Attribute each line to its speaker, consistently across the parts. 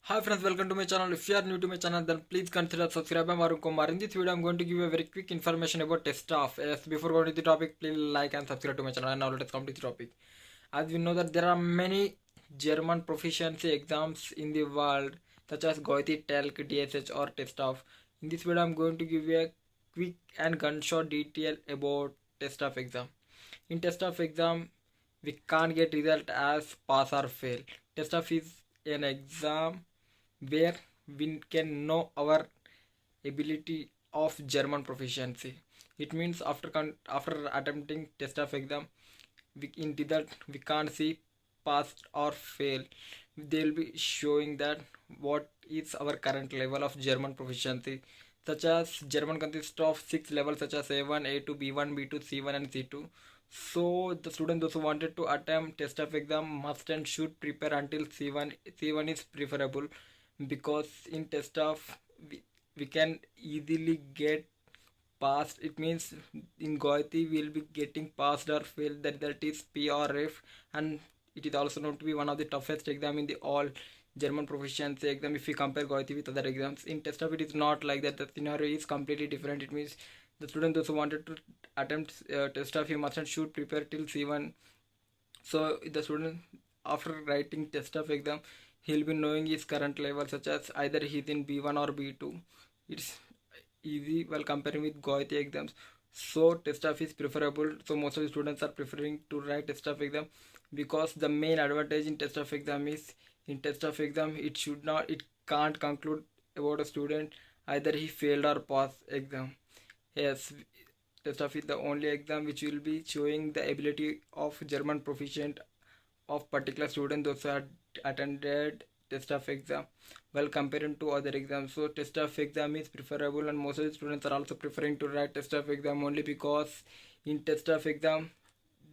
Speaker 1: Hi friends, welcome to my channel. If you are new to my channel, then please consider subscribe. I'm Arun Kumar. In this video, I'm going to give you a very quick information about test of. Yes, before going to the topic, please like and subscribe to my channel. And now let's come to the topic. As we know that there are many German proficiency exams in the world, such as Goethe, TELC, DSH, or test of. In this video, I'm going to give you a quick and gunshot detail about test of exam. In test of exam, we can't get result as pass or fail. Test of is an exam where we can know our ability of German proficiency. It means after attempting test of exam, in result we can't see pass or fail. They will be showing that what is our current level of German proficiency. Such as German consists of 6 levels such as A1, A2, B1, B2, C1 and C2. So the students those who wanted to attempt test of exam must and should prepare until C1. C1 is preferable because in test of we can easily get passed. It means in Goethe we will be getting passed or failed. The result is P or F, and it is also known to be one of the toughest exam in the all German proficiency exam if we compare Goethe with other exams. In test of it is not like that. The scenario is completely different. It means the student those who wanted to attempt test of he must and should prepare till C1. So the student after writing test of exam he'll be knowing his current level, such as either he's in B1 or B2. It's easy while comparing with Goethe exams. So test of is preferable. So most of the students are preferring to write test of exam because the main advantage in test of exam is in test of exam it can't conclude about a student either he failed or passed exam. Yes, test of is the only exam which will be showing the ability of German proficient of particular student those who had attended test of exam while comparing to other exams. So test of exam is preferable, and most of the students are also preferring to write test of exam only because in test of exam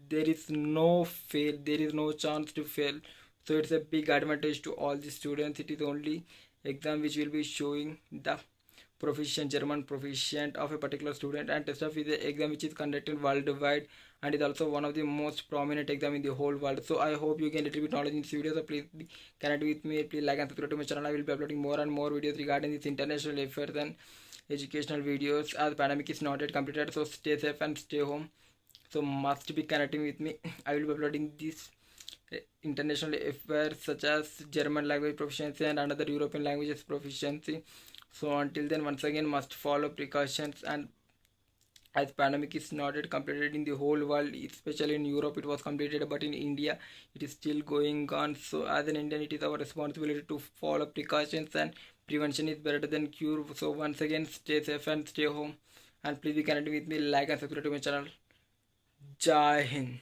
Speaker 1: there is no fail, there is no chance to fail. So it's a big advantage to all the students. It is only exam which will be showing the proficient German proficient of a particular student, and test of is the exam which is conducted worldwide and is also one of the most prominent exam in the whole world. So I hope you gain a little bit knowledge in this video. So please connect with me, please like and subscribe to my channel. I will be uploading more and more videos regarding this international affairs and educational videos as pandemic is not yet completed. So stay safe and stay home. So must be connecting with me. I will be uploading this international affairs such as German language proficiency and another European languages proficiency. So until then, once again, must follow precautions, and as pandemic is not yet completed in the whole world, especially in Europe it was completed, but in India it is still going on. So as an Indian, it is our responsibility to follow precautions, and prevention is better than cure. So once again, stay safe and stay home, and please be connected with me, like and subscribe to my channel. Jai Hind.